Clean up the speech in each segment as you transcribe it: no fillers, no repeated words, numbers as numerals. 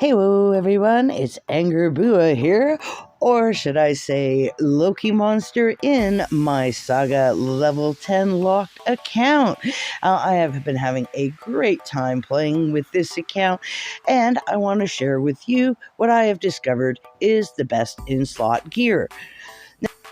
Hello everyone, it's Anger Bua here, or should I say Loki Monster in my Saga level 10 locked account. I have been having a great time playing with this account, and I want to share with you what I have discovered is the best in-slot gear.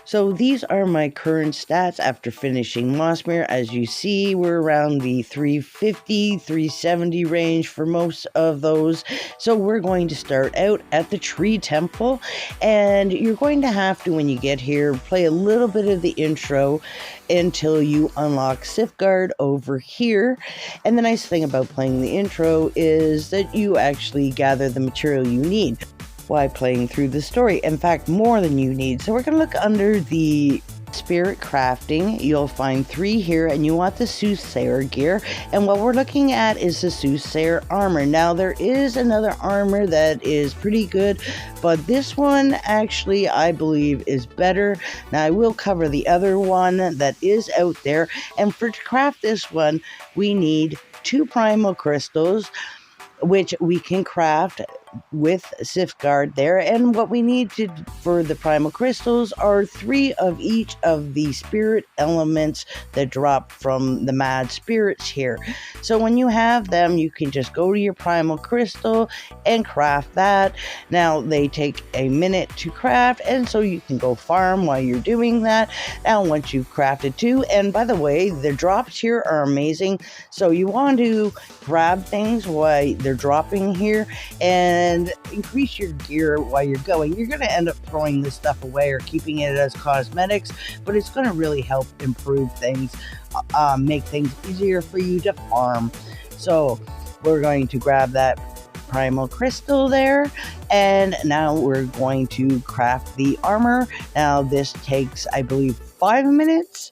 So these are my current stats after finishing Mossmere. As you see, we're around the 350, 370 range for most of those. So we're going to start out at the Tree Temple, and you're going to have to, when you get here, play a little bit of the intro until you unlock Safeguard over here. And the nice thing about playing the intro is that you actually gather the material you need while playing through the story. In fact, more than you need. So we're going to look under the spirit crafting. You'll find 3 here, and you want the soothsayer gear. And what we're looking at is the soothsayer armor. Now, there is another armor that is pretty good, but this one actually, I believe, is better. Now, I will cover the other one that is out there. And to craft this one, we need 2 primal crystals, which we can craft with Safeguard there. And what we need for the primal crystals are 3 of each of the spirit elements that drop from the mad spirits here. So when you have them, you can just go to your primal crystal and craft that. Now they take a minute to craft, and so you can go farm while you're doing that. Now once you've crafted 2, and by the way, the drops here are amazing, so you want to grab things while they're dropping here and increase your gear while you're going. You're going to end up throwing this stuff away or keeping it as cosmetics, but it's going to really help improve things, make things easier for you to farm. So we're going to grab that primal crystal there, and now we're going to craft the armor. Now this takes, I believe, 5 minutes.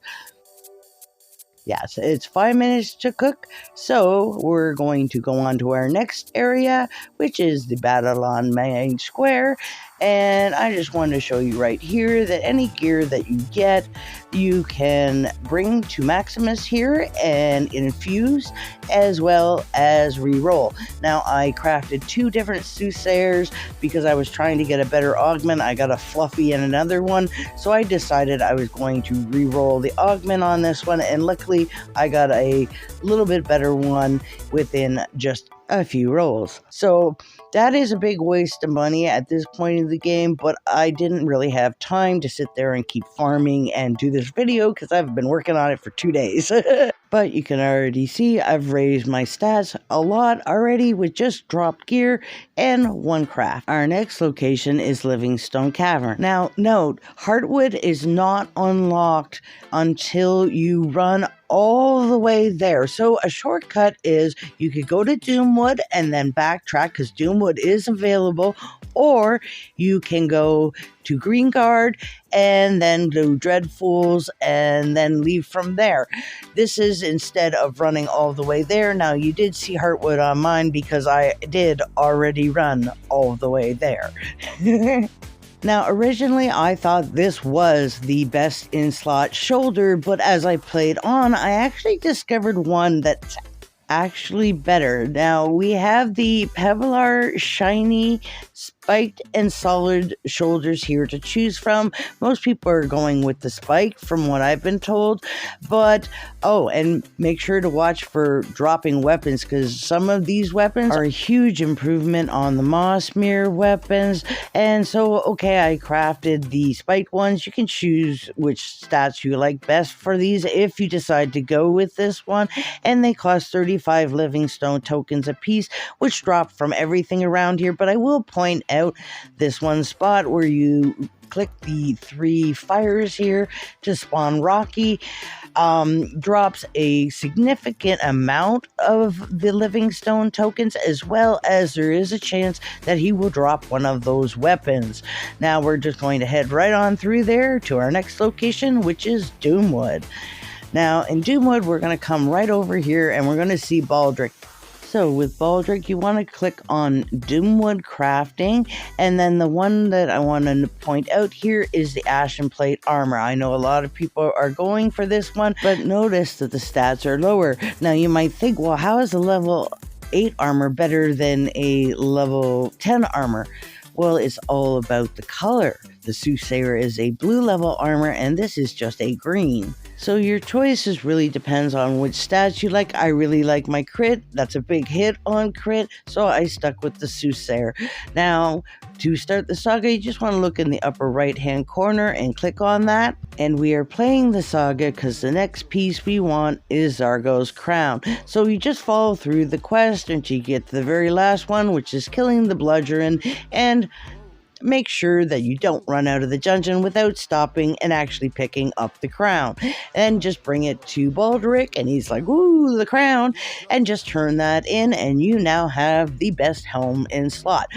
Yes, it's 5 minutes to cook, so we're going to go on to our next area, which is the Battle on Main Square. And I just wanted to show you right here that any gear that you get, you can bring to Maximus here and infuse, as well as re-roll. Now, I crafted 2 different soothsayers because I was trying to get a better augment. I got a fluffy and another one, so I decided I was going to re-roll the augment on this one, and luckily I got a little bit better one within just a few rolls. So that is a big waste of money at this point of the game, but I didn't really have time to sit there and keep farming and do this video because I've been working on it for 2 days. But you can already see I've raised my stats a lot already with just dropped gear and 1 craft. Our next location is Livingstone Cavern. Now note, Heartwood is not unlocked until you run all the way there. So a shortcut is you could go to Doomwood and then backtrack because Doomwood is available, or you can go to Greengard and then do Dreadfuls and then leave from there. This is instead of running all the way there. Now you did see Heartwood on mine because I did already run all the way there. Now, originally, I thought this was the best in-slot shoulder, but as I played on, I actually discovered one that's actually better. Now, we have the Pevelar Shiny Spiked and Solid shoulders here to choose from. Most people are going with the spike from what I've been told, but and make sure to watch for dropping weapons because some of these weapons are a huge improvement on the Mossmere weapons. And so I crafted the spiked ones. You can choose which stats you like best for these if you decide to go with this one, and they cost 35 Livingstone tokens a piece, which drop from everything around here. But I will point out this one spot where you click the 3 fires here to spawn Rocky, drops a significant amount of the Livingstone tokens, as well as there is a chance that he will drop one of those weapons. Now we're just going to head right on through there to our next location, which is Doomwood. Now in Doomwood, we're going to come right over here and we're going to see Baldric. So with Baldric, you want to click on Doomwood Crafting, and then the one that I want to point out here is the Ashen Plate Armor. I know a lot of people are going for this one, but notice that the stats are lower. Now you might think, well, how is the level 8 armor better than a level 10 armor? Well, it's all about the color. The Soothsayer is a blue level armor, and this is just a green. So your choices really depends on which stats you like. I really like my crit. That's a big hit on crit, so I stuck with the Soothsayer. Now, to start the saga, you just want to look in the upper right-hand corner and click on that. And we are playing the saga because the next piece we want is Zargo's crown. So you just follow through the quest until you get to the very last one, which is killing the bludgeon, and make sure that you don't run out of the dungeon without stopping and actually picking up the crown. And just bring it to Baldric, and he's like, ooh, the crown, and just turn that in, and you now have the best helm in slot.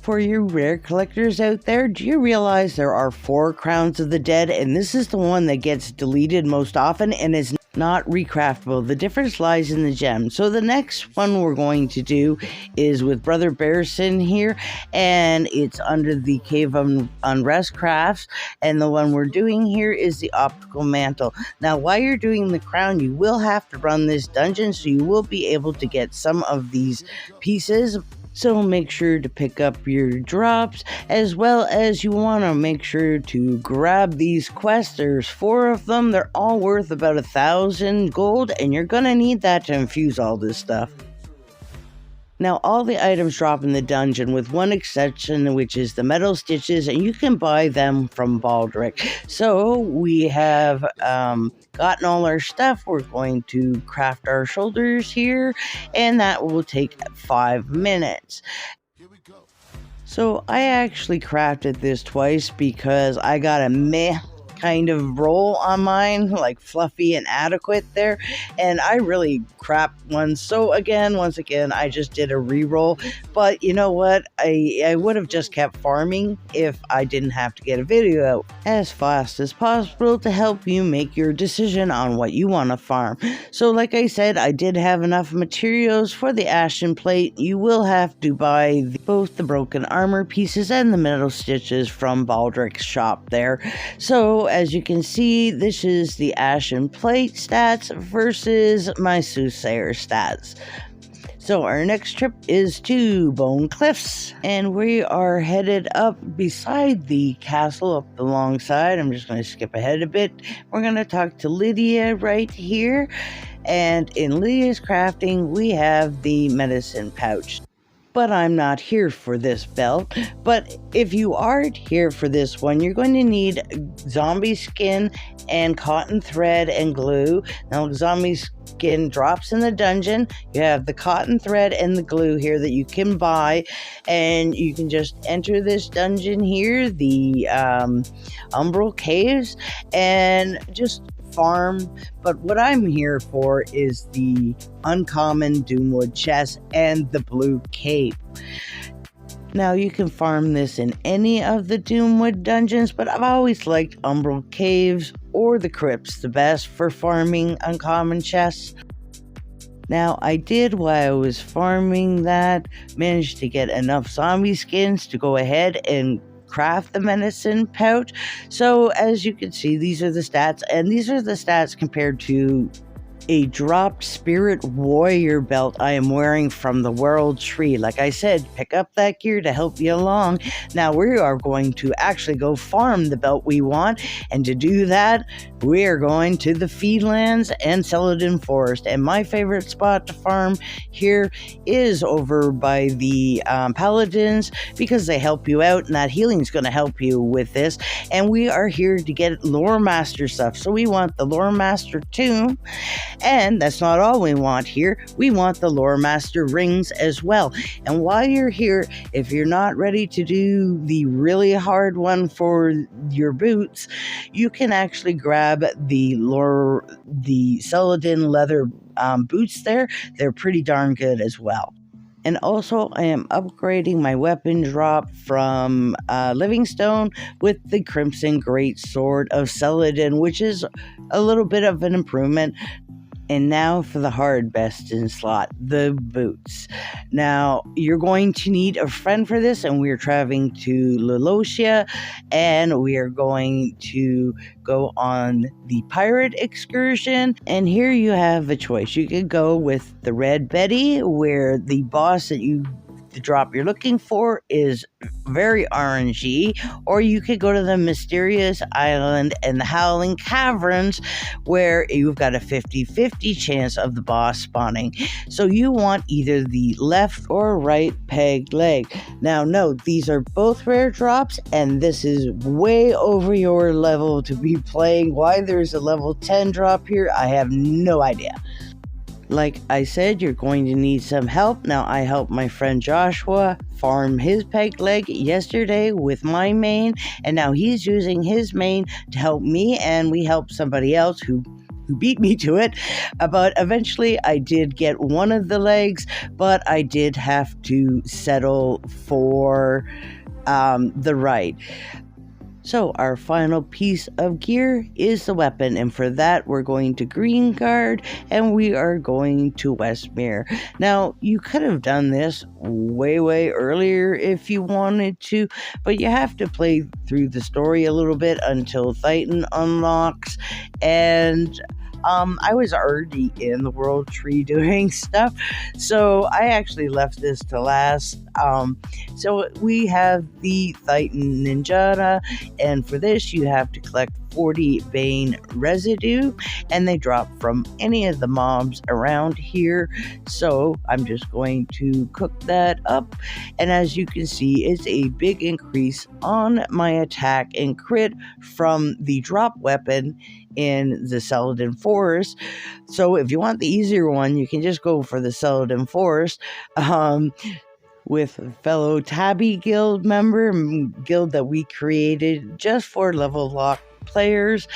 For you rare collectors out there, do you realize there are 4 Crowns of the Dead, and this is the one that gets deleted most often and is not recraftable? The difference lies in the gem. So the next one we're going to do is with Brother Bearson here, and it's under the Cave of Unrest crafts, and the one we're doing here is the Optical Mantle. Now, while you're doing the crown, you will have to run this dungeon, so you will be able to get some of these pieces. So make sure to pick up your drops, as well as you want to make sure to grab these quests. There's 4 of them. They're all worth about 1,000 gold, and you're going to need that to infuse all this stuff. Now, all the items drop in the dungeon with one exception, which is the metal stitches, and you can buy them from Baldric. So we have gotten all our stuff. We're going to craft our shoulders here, and that will take 5 minutes. So I actually crafted this twice because I got a meh kind of roll on mine, like fluffy and adequate there, and I really crapped one. So once again, I just did a re-roll. But you know what? I would have just kept farming if I didn't have to get a video out as fast as possible to help you make your decision on what you want to farm. So like I said, I did have enough materials for the ashen plate. You will have to buy both the broken armor pieces and the metal stitches from Baldric's shop there. So as you can see, this is the ashen plate stats versus my Soothsayer stats. So our next trip is to Bone Cliffs, and we are headed up beside the castle up the long side. I'm just going to skip ahead a bit. We're going to talk to Lydia right here, and in Lydia's crafting we have the medicine pouch. But I'm not here for this belt. But if you are here for this one, you're going to need zombie skin and cotton thread and glue. Now, zombie skin drops in the dungeon. You have the cotton thread and the glue here that you can buy, and you can just enter this dungeon here, the Umbral Caves, and just farm. But what I'm here for is the uncommon Doomwood chest and the blue cape. Now, you can farm this in any of the Doomwood dungeons, but I've always liked Umbral Caves or the Crypts the best for farming uncommon chests. Now, I did, while I was farming that, manage to get enough zombie skins to go ahead and craft the medicine pouch. So as you can see, these are the stats, and these are the stats compared to a dropped Spirit Warrior belt I am wearing from the World Tree. Like I said, pick up that gear to help you along. Now we are going to actually go farm the belt we want, and to do that, we are going to the Feedlands and Celadon Forest. And my favorite spot to farm here is over by the Paladins, because they help you out, and that healing is going to help you with this. And we are here to get Lore Master stuff. So we want the Lore Master Tomb. And that's not all we want here. We want the Lore Master rings as well. And while you're here, if you're not ready to do the really hard one for your boots, you can actually grab the Celadon leather boots there. They're pretty darn good as well. And also, I am upgrading my weapon drop from Livingstone with the Crimson Great Sword of Celadon, which is a little bit of an improvement. And now for the hard best in slot, the boots. Now, you're going to need a friend for this, and we're traveling to Lelotia, and we are going to go on the pirate excursion. And here you have a choice. You could go with the Red Betty, where the boss the drop you're looking for is very RNG, or you could go to the Mysterious Island and the Howling Caverns, where you've got a 50-50 chance of the boss spawning. So you want either the left or right peg leg. Now, note, these are both rare drops, and this is way over your level to be playing. Why there's a level 10 drop here, I have no idea. Like I said, you're going to need some help. Now, I helped my friend Joshua farm his peg leg yesterday with my main, and now he's using his main to help me, and we helped somebody else who beat me to it. But eventually I did get one of the legs, but I did have to settle for the right. So our final piece of gear is the weapon, and for that we're going to Green Guard, and we are going to Westmere. Now, you could have done this way earlier if you wanted to, but you have to play through the story a little bit until Titan unlocks, and I was already in the World Tree doing stuff, so I actually left this to last. So we have the Titan Ninjata, and for this you have to collect 40 Bane residue, and they drop from any of the mobs around here. So I'm just going to cook that up, and as you can see, it's a big increase on my attack and crit from the drop weapon in the Celadon Forest. So if you want the easier one, you can just go for the Celadon Forest. With fellow Tabby Guild member, guild that we created just for level lock players.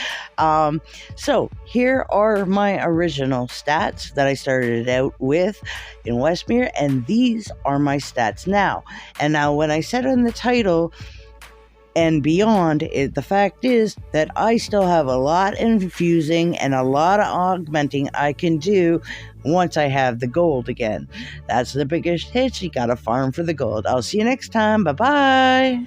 So here are my original stats that I started out with in Westmere, and these are my stats now. And now when I said in the title and beyond, the fact is that I still have a lot infusing and a lot of augmenting I can do once I have the gold again. That's the biggest hit. You gotta farm for the gold. I'll see you next time. Bye-bye.